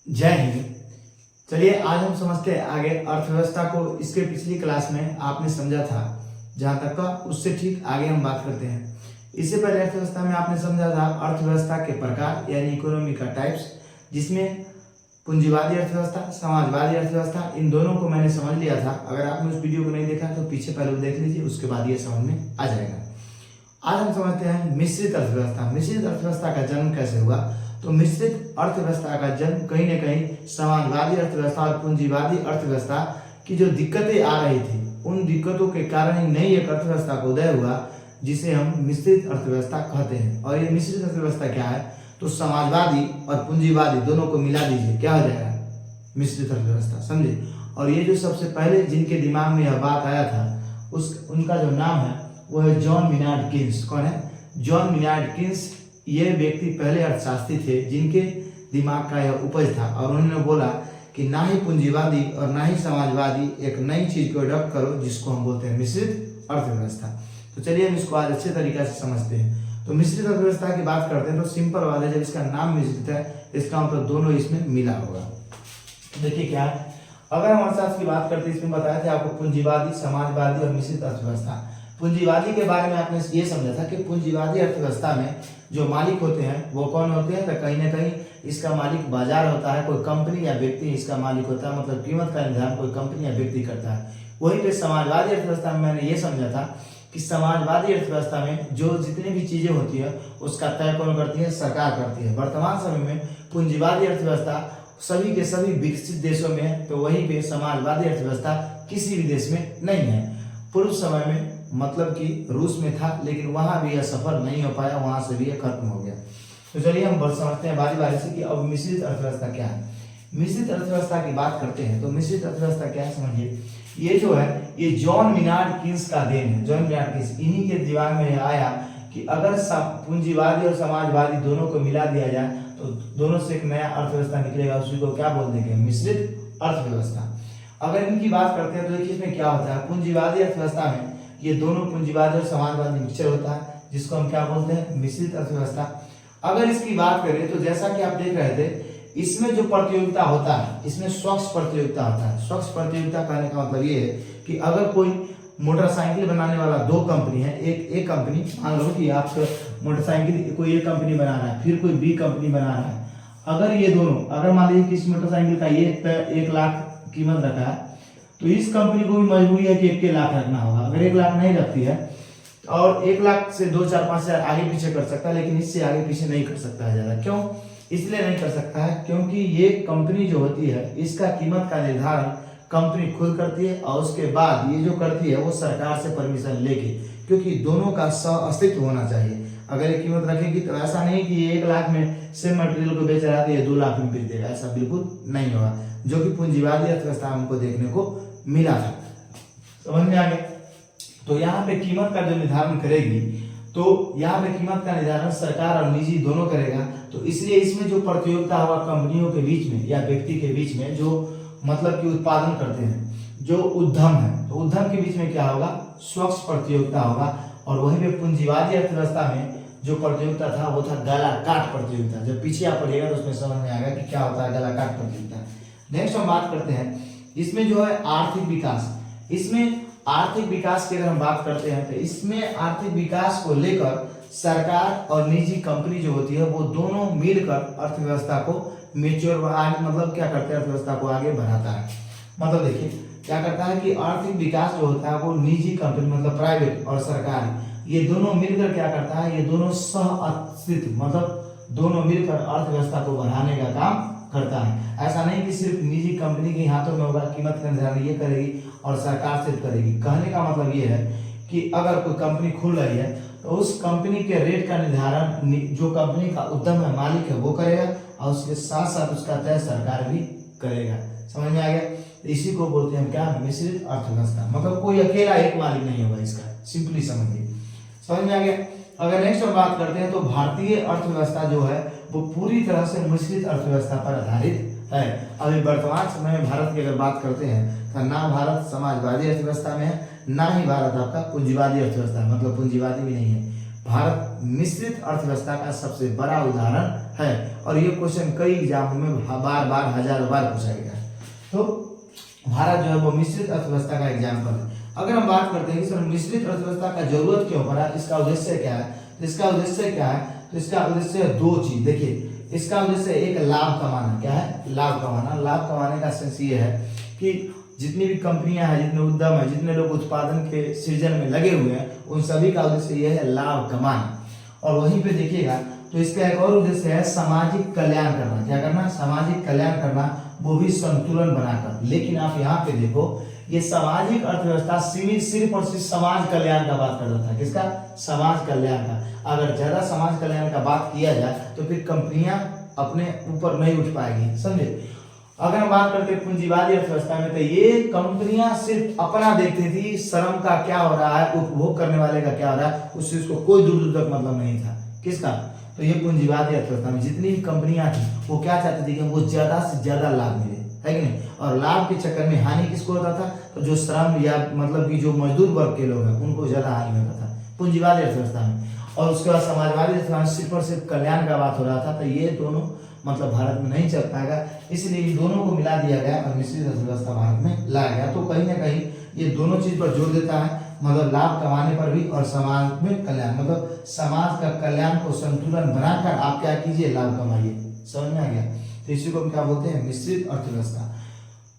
जय हिंद। चलिए आज हम समझते हैं आगे अर्थव्यवस्था को। इसके पिछली क्लास में आपने समझा था जहां तक का, उससे ठीक आगे हम बात करते हैं। इससे पहले अर्थव्यवस्था में आपने समझा था अर्थव्यवस्था के प्रकार यानी इकोनॉमी का टाइप्स, जिसमें पूंजीवादी अर्थव्यवस्था, समाजवादी अर्थव्यवस्था, इन दोनों को मैंने समझ लिया था। अगर आपने उस वीडियो को नहीं देखा तो पीछे पहले देख लीजिए, उसके बाद ये समझ में आ जाएगा। आज हम समझते हैं मिश्रित अर्थव्यवस्था। मिश्रित अर्थव्यवस्था का जन्म कैसे हुआ? तो मिश्रित अर्थव्यवस्था का जन्म कहीं न कहीं समाजवादी अर्थव्यवस्था और पूंजीवादी अर्थव्यवस्था की जो दिक्कतें आ रही थी, उन दिक्कतों के कारण ही नई एक अर्थव्यवस्था का उदय हुआ, जिसे हम मिश्रित अर्थव्यवस्था कहते हैं। और ये मिश्रित अर्थव्यवस्था क्या है? तो समाजवादी और पूंजीवादी दोनों को मिला दीजिए, क्या हो जाएगा? मिश्रित अर्थव्यवस्था। समझे? और ये जो सबसे पहले जिनके दिमाग में यह बात आया था, उनका जो नाम है वो है जॉन मिनार्ड कीन्स। कौन है? John Maynard Keynes. ये व्यक्ति पहले अर्थशास्त्री थे जिनके दिमाग का यह उपज था, और उन्होंने बोला कि ना ही पूंजीवादी और ना ही समाजवादी एक नई चीज को अडॉप्ट करो, जिसको हम बोलते हैं मिश्रित अर्थव्यवस्था। तो चलिए हम इसको आज अच्छे तरीके से समझते हैं। तो मिश्रित अर्थव्यवस्था की बात करते हैं तो सिंपल बात है, जब इसका नाम मिश्रित है इसका मतलब दोनों इसमें मिला होगा। देखिए क्या है, अगर हम अर्थशास्त्र की बात करते हैं, इसमें बताया था आपको पूंजीवादी, समाजवादी और मिश्रित अर्थव्यवस्था। पूंजीवादी के बारे में आपने ये समझा था कि पूंजीवादी अर्थव्यवस्था में जो मालिक होते हैं वो कौन होते हैं? तो कहीं ना कहीं इसका मालिक बाजार होता है, कोई कंपनी या व्यक्ति इसका मालिक होता है, मतलब कीमत का निर्धारण कोई कंपनी या व्यक्ति करता है। वहीं पे समाजवादी अर्थव्यवस्था में मैंने ये समझा था कि समाजवादी अर्थव्यवस्था में जो जितनी भी चीजें होती है उसका तय कौन करती है? सरकार करती है। वर्तमान समय में पूंजीवादी अर्थव्यवस्था सभी के सभी विकसित देशों में है, तो वहीं पे समाजवादी अर्थव्यवस्था किसी भी देश में नहीं है। पूर्व समय में मतलब कि रूस में था, लेकिन वहां भी यह सफल नहीं हो पाया, वहां से भी यह खत्म हो गया। तो चलिए हम समझते हैं बारी बारी से कि अब मिश्रित अर्थव्यवस्था क्या है। मिश्रित अर्थव्यवस्था की बात करते हैं तो मिश्रित अर्थव्यवस्था क्या है समझिए। ये जो है ये जॉन मिनार्ड कीन्स का देन है। जॉन मिनार्ड कीन्स, इन्हीं के दिमाग में आया कि अगर पूंजीवादी और समाजवादी दोनों को मिला दिया जाए तो दोनों से एक नया अर्थव्यवस्था निकलेगा, उसी को क्या बोल देंगे? मिश्रित अर्थव्यवस्था। अगर इनकी बात करते हैं तो देखिए इसमें क्या होता है। पूंजीवादी अर्थव्यवस्था में ये दोनों पूंजीवादी और समाजवादी मिक्सचर होता है, जिसको हम क्या बोलते हैं? मिश्रित अर्थव्यवस्था। अगर इसकी बात करें तो जैसा कि आप देख रहे थे, इसमें जो प्रतियोगिता होता है, इसमें स्वच्छ प्रतियोगिता होता है। स्वच्छ प्रतियोगिता कहने का मतलब ये है कि अगर कोई मोटरसाइकिल बनाने वाला दो कंपनी है, एक कंपनी, मान लो कि आप मोटरसाइकिल कोई एक कंपनी बना रहा है, फिर कोई बी कंपनी बना रहा है। अगर ये दोनों, अगर मान लीजिए कि इस मोटरसाइकिल का ये 1 लाख कीमत रखा है, तो इस कंपनी को भी मजबूरी है कि 1 लाख रखना होगा। अगर 1 लाख नहीं रखती है और 1 लाख से 2, 4, 5 हजार आगे पीछे कर सकता है, लेकिन इससे आगे पीछे नहीं कर सकता है ज्यादा। क्यों? इसलिए नहीं कर सकता है क्योंकि ये कंपनी जो होती है इसका कीमत का निर्धारण कंपनी खुद करती है, और उसके बाद ये जो करती है वो सरकार से परमिशन लेके, क्योंकि दोनों का सह अस्तित्व होना चाहिए। अगर ये कीमत रखेगी तो ऐसा नहीं कि ये 1 लाख में सेम मटेरियल को बेच रहा है तो ये 2 लाख में बेच देगा, ऐसा बिल्कुल नहीं होगा, जो कि पूंजीवादी अर्थव्यवस्था हमको देखने को मिला था। समझ में आ गया? तो यहाँ पे कीमत का जो निर्धारण करेगी, तो यहाँ पे कीमत का निर्धारण सरकार और निजी दोनों करेगा। तो इसलिए इसमें जो प्रतियोगिता होगा कंपनियों के बीच में या व्यक्ति के बीच में, जो मतलब कि उत्पादन करते हैं, जो उद्यम है, तो उद्यम के बीच में क्या होगा? स्वच्छ प्रतियोगिता होगा। और वहीं पे पूंजीवादी अर्थव्यवस्था में जो प्रतियोगिता था वो था गला काट प्रतियोगिता। जब पीछे आप पढ़िएगा तो उसमें समझ में आएगा कि क्या होता है गला काट प्रतियोगिता। नेक्स्ट हम बात करते हैं इसमें जो है आर्थिक विकास। इसमें आर्थिक विकास की अगर हम बात करते हैं तो इसमें आर्थिक विकास को लेकर सरकार और निजी कंपनी जो होती है वो दोनों मिलकर अर्थव्यवस्था को मेच्योर, मतलब क्या करते हैं? अर्थव्यवस्था को आगे बढ़ाता है। मतलब देखिए क्या करता है कि आर्थिक विकास जो होता है वो निजी कंपनी, मतलब प्राइवेट और सरकारी, ये दोनों मिलकर क्या करता है? ये दोनों सह अस्तित्व, मतलब दोनों मिलकर अर्थव्यवस्था को बढ़ाने का काम करता है। ऐसा नहीं कि सिर्फ निजी कंपनी के हाथों में होगा, कीमत का निर्धारण ये करेगी और सरकार सिर्फ करेगी। कहने का मतलब ये है कि अगर कोई कंपनी खुल रही है तो उस कंपनी के रेट का निर्धारण जो कंपनी का उद्यम है, मालिक है, वो करेगा, और उसके साथ साथ उसका तय सरकार भी करेगा। समझ में आ गया? इसी को बोलते हैं क्या? मिश्रित अर्थव्यवस्था। मतलब कोई अकेला एक मालिक नहीं होगा इसका, सिंपली समझिए। समझ में आ गया? अगर नेक्स्ट हम बात करते हैं तो भारतीय अर्थव्यवस्था जो है वो पूरी तरह से मिश्रित अर्थव्यवस्था पर आधारित है। अभी वर्तमान समय में भारत की अगर बात करते हैं तो ना भारत समाजवादी अर्थव्यवस्था में है, ना ही भारत आपका पूंजीवादी अर्थव्यवस्था है, मतलब पूंजीवादी भी नहीं है। भारत मिश्रित अर्थव्यवस्था का सबसे बड़ा उदाहरण है। और ये क्वेश्चन कई एग्जामों में बार बार हजारों बार पूछा गया है। तो भारत जो है वो मिश्रित अर्थव्यवस्था का एग्जाम्पल है। अगर हम बात करते हैं कि सर मिश्रित अर्थव्यवस्था का जरूरत क्यों पड़ा, इसका उद्देश्य क्या है, तो इसका उद्देश्य क्या है, तो इसका उद्देश्य है दो चीज। देखिए इसका उद्देश्य एक लाभ कमाना, क्या है, लाभ कमाना। लाभ कमाने का सेंस ये है कि जितनी भी कंपनियां हैं, जितने उद्यम है, जितने लोग उत्पादन के सृजन में लगे हुए हैं, उन सभी का उद्देश्य ये है लाभ कमाना। और वहीं पे देखिएगा तो इसका एक और उद्देश्य है सामाजिक कल्याण करना। क्या करना, सामाजिक कल्याण करना, वो भी संतुलन बनाकर। लेकिन आप यहाँ पे देखो ये सामाजिक अर्थव्यवस्था सीमित सिर्फ और सिर्फ समाज कल्याण का बात कर रहा था। किसका, समाज कल्याण का। अगर ज्यादा समाज कल्याण का बात किया जाए तो फिर कंपनियां अपने ऊपर नहीं उठ पाएगी, समझे। अगर हम बात करते हैं पूंजीवादी अर्थव्यवस्था में, तो ये कंपनियां सिर्फ अपना देखती थी, श्रम का क्या हो रहा है, उपभोग करने वाले का क्या हो रहा है, उससे उसको कोई दूर दूर तक मतलब नहीं था। किसका, तो ये पूंजीवादी अर्थव्यवस्था में जितनी भी कंपनियां थी वो क्या चाहती थी कि वो ज्यादा से ज्यादा लाभ मिले, है कि नहीं। और लाभ के चक्कर में हानि किसको होता था, तो जो श्रम या मतलब कि जो मजदूर वर्ग के लोग हैं उनको ज्यादा हानि होता था पूंजीवादी अर्थव्यवस्था में। और उसके बाद समाजवादी अर्थव्यवस्था में सिर्फ और सिर्फ कल्याण का बात हो रहा था। तो ये दोनों मतलब भारत में नहीं चल पाएगा, इसलिए इन दोनों को मिला दिया गया और मिश्रित अर्थव्यवस्था भारत में लाया गया। तो कहीं ना कहीं ये दोनों चीज पर जोर देता है, मतलब लाभ कमाने पर भी और समाज में कल्याण, मतलब समाज का कल्याण को संतुलन बनाकर आप क्या कीजिए, लाभ कमाइए। समझ में आ गया। तो इसी को हम क्या बोलते हैं, मिश्रित अर्थव्यवस्था।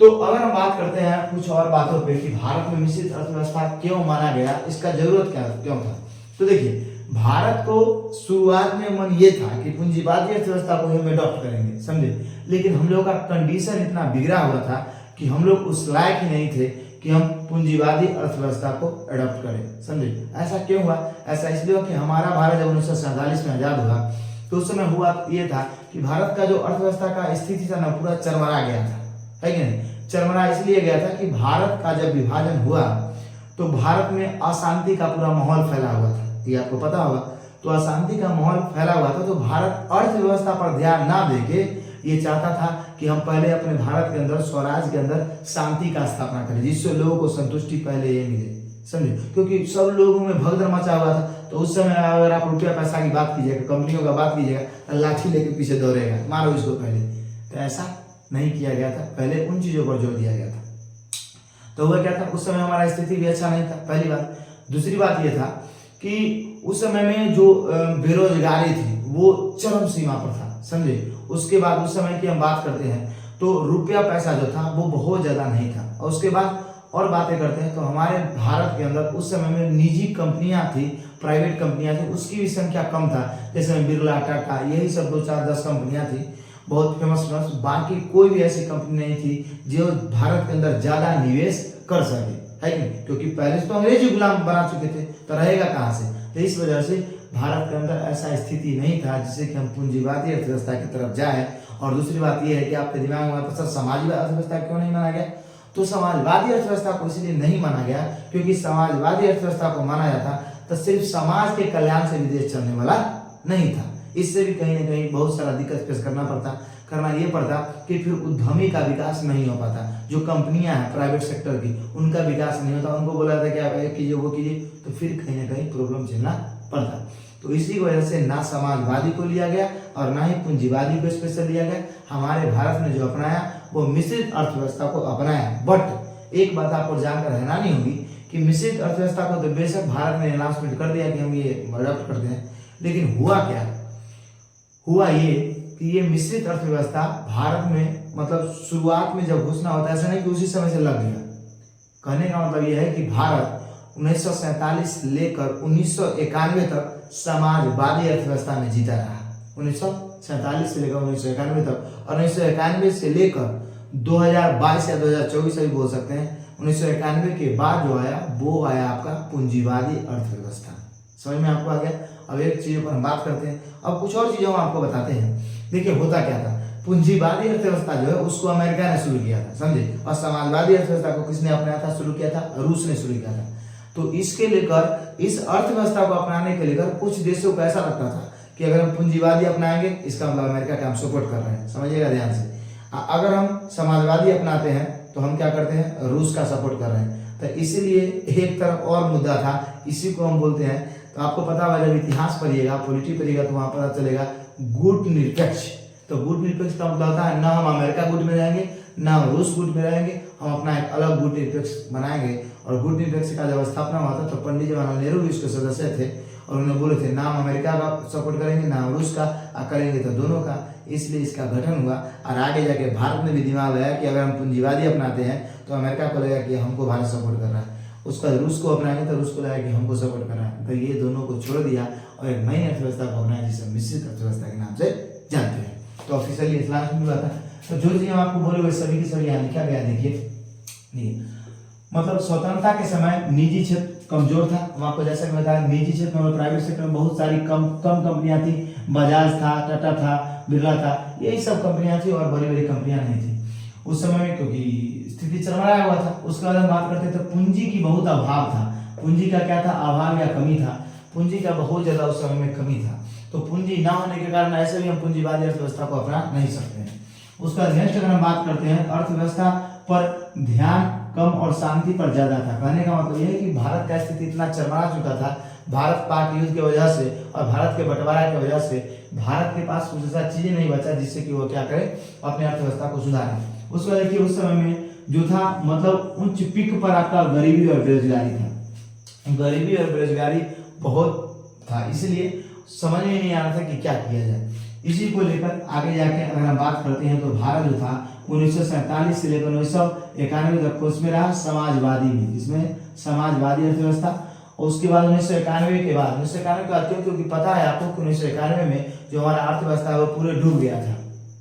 तो अगर हम बात करते हैं कुछ और बातों पे कि भारत में मिश्रित अर्थव्यवस्था क्यों माना गया, इसका जरूरत क्यों था। तो देखिए भारत को शुरुआत में मन ये था कि पूंजीवादी अर्थव्यवस्था को हम अडॉप्ट करेंगे, समझे। लेकिन हम लोग का कंडीशन इतना बिगड़ा हुआ था कि हम लोग उस लायक ही नहीं थे कि हम पूंजीवादी अर्थव्यवस्था को अडॉप्ट करें, समझे। ऐसा क्यों हुआ, ऐसा इसलिए कि हमारा भारत जब 1947 में आजाद हुआ तो उस समय हुआ ये था कि भारत का जो अर्थव्यवस्था का स्थिति था ना पूरा चरमरा गया था, है कि नहीं। चरमरा इसलिए गया था कि भारत का जब विभाजन हुआ तो भारत में अशांति का पूरा माहौल फैला हुआ था, ये आपको पता होगा। तो अशांति का माहौल फैला हुआ था, तो भारत अर्थव्यवस्था पर ध्यान ना देके ये चाहता था कि हम पहले अपने भारत के अंदर स्वराज के अंदर शांति का स्थापना करें, जिससे लोगों को संतुष्टि पहले ये मिले, समझे। क्योंकि सब लोगों में भगदड़ मचा हुआ था। तो उस समय अगर आप रुपया पैसा की बात कीजिएगा, कंपनियों का बात कीजिएगा, तो लाठी लेके पीछे दौड़ेगा, मारो इसको पहले। तो ऐसा नहीं किया गया था, पहले उन चीजों पर जोर दिया गया था। तो हुआ क्या था, उस समय हमारा स्थिति भी अच्छा नहीं था, पहली बात। दूसरी बात यह था कि उस समय में जो बेरोजगारी थी वो चरम सीमा पर था, समझे। उसके बाद उस समय की हम बात करते हैं तो रुपया पैसा जो था वो बहुत ज्यादा नहीं था। और उसके बाद और बातें करते हैं तो हमारे भारत के अंदर उस समय में निजी कंपनियां थी, प्राइवेट कंपनियां थी, उसकी भी संख्या कम था। जैसे बिरला, टाटा, यही सब 2, 4, 10 कंपनियां थी बहुत फेमस। बाकी कोई भी ऐसी कंपनी नहीं थी जो भारत के अंदर ज्यादा निवेश कर सके, है कि नहीं। क्योंकि पहले से तो अंग्रेजी गुलाम बना चुके थे, तो रहेगा कहाँ से। तो इस वजह से भारत के अंदर ऐसा स्थिति नहीं था जिससे कि हम पूंजीवादी अर्थव्यवस्था की तरफ जाए। और दूसरी बात यह है कि आपके दिमाग में आता सर समाजवादी अर्थव्यवस्था क्यों नहीं माना गया। तो समाजवादी अर्थव्यवस्था को इसलिए नहीं माना गया क्योंकि समाजवादी अर्थव्यवस्था को माना जाता तो सिर्फ समाज के कल्याण से भी देश चलने वाला नहीं था। इससे भी कहीं ना कहीं बहुत सारा दिक्कत फेस करना ये पड़ता कि फिर उद्यमी का विकास नहीं हो पाता। जो कंपनियां हैं प्राइवेट सेक्टर की, उनका विकास नहीं होता। उनको बोला था कि आप ये कीजिए वो कीजिए, तो फिर कहीं ना कहीं प्रॉब्लम झेलना पड़ता। तो इसी वजह से ना समाजवादी को लिया गया और ना ही पूंजीवादी को स्पेशल लिया गया। हमारे भारत ने जो अपनाया वो मिश्रित अर्थव्यवस्था को अपनाया। बट एक बात आपको जानकर हैरानी होगी कि मिश्रित अर्थव्यवस्था को तो बेशक भारत ने अनाउंसमेंट कर दिया कि हम ये अडॉप्ट करते हैं, लेकिन हुआ क्या, हुआ ये कि ये मिश्रित अर्थव्यवस्था भारत में मतलब शुरुआत में जब घोषणा होता है, ऐसा नहीं कि उसी समय से लग गया। कहने का मतलब यह है कि भारत 1947 लेकर 1991 तक समाजवादी अर्थव्यवस्था में जीता रहा। 1947 से लेकर 1991 तक, और 1991 से लेकर 2022 या 2024 भी बोल सकते हैं, 1991 के बाद जो आया वो आया आपका पूंजीवादी अर्थव्यवस्था। समझ में आपको आ गया। अब एक चीजों पर हम बात करते हैं, अब कुछ और चीजों हम आपको बताते हैं। देखिए होता क्या था, पूंजीवादी अर्थव्यवस्था जो है उसको अमेरिका ने शुरू किया था, समझे। और समाजवादी अर्थव्यवस्था को किसने अपनाया था, शुरू किया था, रूस ने शुरू किया था। तो इसके लेकर इस अर्थव्यवस्था को अपनाने के लेकर कुछ देशों को ऐसा लगता था कि अगर हम पूंजीवादी अपनाएंगे इसका मतलब अमेरिका का हम सपोर्ट कर रहे हैं, समझिएगा ध्यान से। अगर हम समाजवादी अपनाते हैं तो हम क्या करते हैं, रूस का सपोर्ट कर रहे हैं। तो इसीलिए एक तरफ और मुद्दा था, इसी को हम बोलते हैं तो आपको पता होगा, जब इतिहास पढ़िएगा, पॉलिटी पढ़िएगा, तो वहां पता चलेगा गुट निरपेक्ष। तो गुट निरपेक्ष का मतलब होता है ना हम अमेरिका गुट में रहेंगे, ना हम रूस गुट में रहेंगे, हम अपना एक अलग गुट निरपेक्ष बनाएंगे। और गुट निरपेक्ष का जब स्थापना हुआ था तो पंडित जवाहरलाल नेहरू भी उसके सदस्य थे, और उन्होंने बोले थे ना हम अमेरिका का सपोर्ट करेंगे, ना हम रूस का, करेंगे तो दोनों का। इसलिए इसका गठन हुआ। और आगे जाके भारत में भी दिमाग लगाया कि अगर हम पूंजीवादी अपनाते हैं तो अमेरिका को लगेगा कि हमको भारत सपोर्ट कर रहा है, उसका रूस को अपनाएंगे तो रूस को लगेगा कि हमको सपोर्ट कर रहा है। तो ये दोनों को छोड़ दिया और एक नई अर्थव्यवस्था को अपनाया जिसे मिश्रित अर्थव्यवस्था के नाम से जानते हैं। तो ऑफिशियली इस्लाम में हुआ था। तो जो चीज हम आपको बोले वो सभी की सभी यहाँ लिखा गया। देखिए मतलब स्वतंत्रता के समय निजी क्षेत्र कमजोर था। हम आपको जैसा कि बताया, निजी क्षेत्र में, प्राइवेट सेक्टर में बहुत सारी कम कंपनियां थी। बजाज था, टाटा था, बिरला था, यही सब कंपनियां थी और बड़ी बड़ी कंपनियां नहीं थी उस समय में, क्योंकि स्थिति चरमराया हुआ था। उसके बाद हम बात करते तो पूंजी की बहुत अभाव था। पूंजी का क्या था, अभाव या कमी था। पूंजी का बहुत ज्यादा उस समय में कमी था। तो पूंजी ना होने के कारण ऐसे भी हम पूंजीवादी अर्थव्यवस्था को अपना नहीं सकते हैं। उसका नेक्स्ट अगर हम बात करते हैं, अर्थव्यवस्था पर ध्यान कम और शांति पर ज्यादा था। कहने का मतलब यह है कि भारत का स्थिति इतना चरमरा चुका था भारत पाक युद्ध की वजह से और भारत के बंटवारा की वजह से। भारत के पास कुछ ऐसा चीजें नहीं बचा जिससे कि वो क्या करे, अपने अर्थव्यवस्था को सुधारे। उसको देखिए उस समय में जो था मतलब उच्च पीक पर आपका गरीबी और बेरोजगारी था। गरीबी और बेरोजगारी बहुत था, इसलिए समझ में नहीं आ रहा था कि क्या किया जाए। इसी को लेकर आगे जाके अगर हम बात करते हैं तो भारत जो था 1947 से लेकर 1991 तक उसमें रहा समाजवादी में, इसमें समाजवादी अर्थव्यवस्था। और उसके बाद 1991 के बाद 1991 का क्यों, क्योंकि पता है आपको कि 1991 में जो हमारा अर्थव्यवस्था है वो पूरे डूब गया था,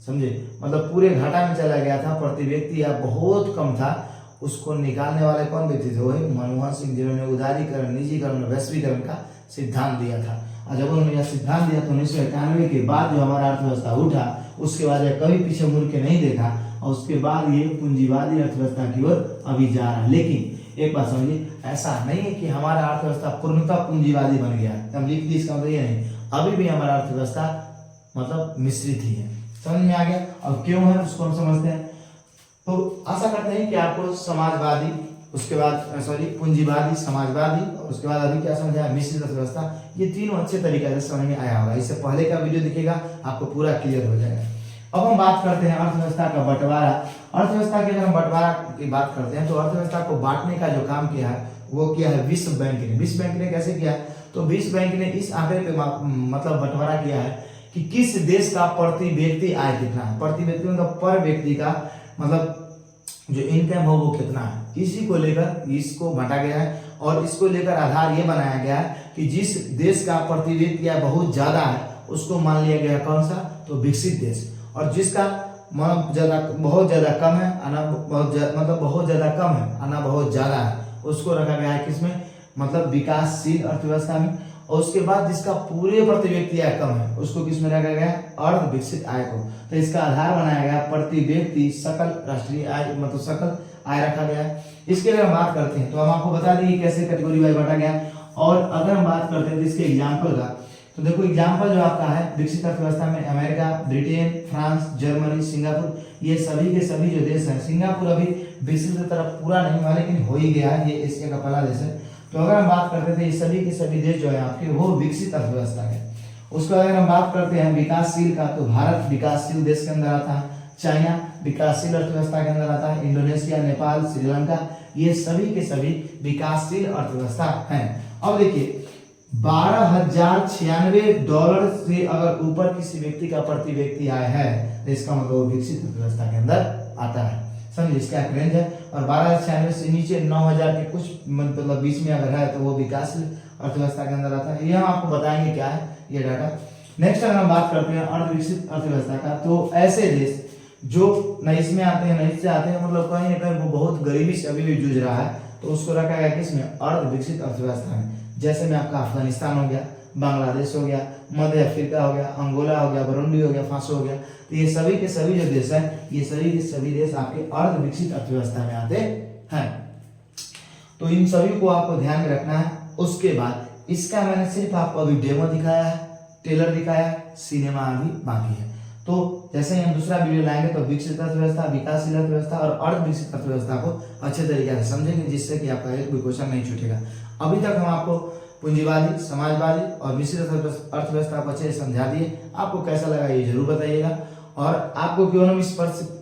समझे, मतलब पूरे घाटा में चला गया था। प्रति व्यक्ति या बहुत कम था। उसको निकालने वाले कौन व्यक्ति थे, वही मनमोहन सिंह, जिन्होंने उदारीकरण, निजीकरण, वैश्वीकरण का सिद्धांत दिया था। और जब उन्होंने यह सिद्धांत दिया तो 1991 के बाद जो हमारा अर्थव्यवस्था उठा, उसके बाद यह कभी पीछे मुड़ के नहीं देखा और उसके बाद ये पूंजीवादी अर्थव्यवस्था की ओर अभी जा रहा है। लेकिन एक बात समझिए, ऐसा नहीं है कि हमारा अर्थव्यवस्था पूर्णतः पूंजीवादी बन गया। हम लिख दी, इसका मतलब ये नहीं, अभी भी हमारा अर्थव्यवस्था मतलब मिश्रित ही है। समझ में आ गया? और क्यों है उसको हम समझते हैं। तो आशा करते हैं कि आपको समाजवादी, उसके बाद पूंजीवादी, समाजवादी और उसके बाद अभी क्या समझ आया, मिश्रित अर्थव्यवस्था, ये तीनों अच्छे तरीके से समझ में आया होगा। इससे पहले का वीडियो दिखेगा आपको पूरा क्लियर हो जाएगा। अब हम बात करते हैं अर्थव्यवस्था का बंटवारा। अर्थव्यवस्था की अगर हम बंटवारा की बात करते हैं तो अर्थव्यवस्था को बांटने का जो काम किया है वो किया है विश्व बैंक ने। विश्व बैंक ने कैसे किया? तो विश्व बैंक ने इस आंकड़े पे मतलब बंटवारा किया है कि किस देश का प्रति व्यक्ति आय कितना है। प्रति व्यक्ति मतलब पर व्यक्ति का मतलब जो इनकम हो वो कितना है, इसी को लेकर इसको बांटा गया है। और इसको लेकर आधार ये बनाया गया है कि जिस देश का प्रति व्यक्ति आय बहुत ज्यादा है उसको मान लिया गया कौन सा, तो विकसित देश। और जिसका मतलब ज्यादा बहुत ज्यादा कम है, आना मतलब बहुत ज्यादा कम है, आना बहुत ज्यादा है, उसको रखा गया है किसमें, मतलब विकासशील अर्थव्यवस्था में। और उसके बाद जिसका पूरे प्रति व्यक्ति आय कम है उसको किसमें रखा गया, अर्ध विकसित आय को। तो इसका आधार बनाया गया प्रति व्यक्ति सकल राष्ट्रीय आय, मतलब सकल आय रखा गया है। इसके अगर हम बात करते हैं तो हम आपको बता दें कैसे कैटेगरी वाइज बांटा गया। और अगर हम बात करते हैं तो इसके एग्जाम्पल का, तो देखो एग्जाम्पल जो आपका है विकसित अर्थव्यवस्था में America, Britain, France, Germany, Singapore, ये सभी के सभी जो देश हैं। सिंगापुर अभी विकसित की तरफ पूरा नहीं हुआ लेकिन हो ही गया है, ये एशिया का पहला देश है। तो अगर हम बात करते थे ये सभी के सभी देश जो है आपके वो विकसित अर्थव्यवस्था है। उसको अगर हम बात करते हैं विकासशील का, तो भारत विकासशील देश के अंदर आता है, चाइना विकासशील अर्थव्यवस्था के अंदर आता है, इंडोनेशिया, नेपाल, श्रीलंका, ये सभी के सभी विकासशील अर्थव्यवस्था हैं। अब देखिए $12,096 से अगर ऊपर किसी व्यक्ति का प्रति व्यक्ति आय है तो इसका मतलब वो विकसित अर्थव्यवस्था के अंदर आता है। समझिए इसका एक रेंज है। और 12,096 से नीचे 9,000 के कुछ मतलब बीच में अगर है तो वो विकासशील अर्थव्यवस्था के अंदर आता है। ये हम आपको बताएंगे क्या है ये डाटा। नेक्स्ट अगर हम बात करते हैं अर्धविकसित अर्थव्यवस्था का, तो ऐसे देश जो न इसमें आते हैं न इससे आते हैं, मतलब कहीं ना कहीं वो बहुत गरीबी से अभी भी जूझ रहा है, तो उसको रखा गया किसमें, अर्धविकसित अर्थव्यवस्था में। जैसे में आपका अफगानिस्तान हो गया, बांग्लादेश हो गया, मध्य अफ्रीका हो गया, अंगोला हो गया, बुरुंडी हो गया, फासो हो गया। तो ये सभी के सभी जो देश हैं, ये सभी के सभी देश आपके अर्धविकसित अर्थव्यवस्था में आते हैं। तो इन सभी को आपको ध्यान में रखना है। उसके बाद इसका मैंने सिर्फ आपको अभी डेमो दिखाया है, टेलर दिखाया है, सिनेमा अभी बाकी है। तो जैसे ही हम दूसरा वीडियो लाएंगे तो विकसित अर्थव्यवस्था, विकासशील अर्थव्यवस्था और अर्धविकसित अर्थव्यवस्था को अच्छे तरीके से समझेंगे, जिससे कि आपका एक भी क्वेश्चन नहीं छूटेगा। अभी तक हम आपको पूंजीवादी, समाजवादी और मिश्रित अर्थव्यवस्था को अच्छे से समझा दिए। आपको कैसा लगा ये जरूर बताइएगा, और आपको इकोनॉमिक्स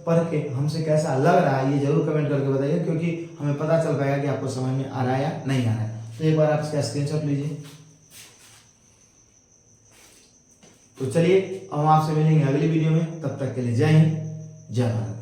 पढ़ के हमसे कैसा लग रहा है ये जरूर कमेंट करके बताइए, क्योंकि हमें पता चल पाएगा कि आपको समझ में आ रहा है या नहीं आ रहा है। तो एक बार आप इसका स्क्रीनशॉट लीजिए। तो चलिए हम आपसे मिलेंगे अगली वीडियो में, तब तक के लिए जय हिंद, जय भारत।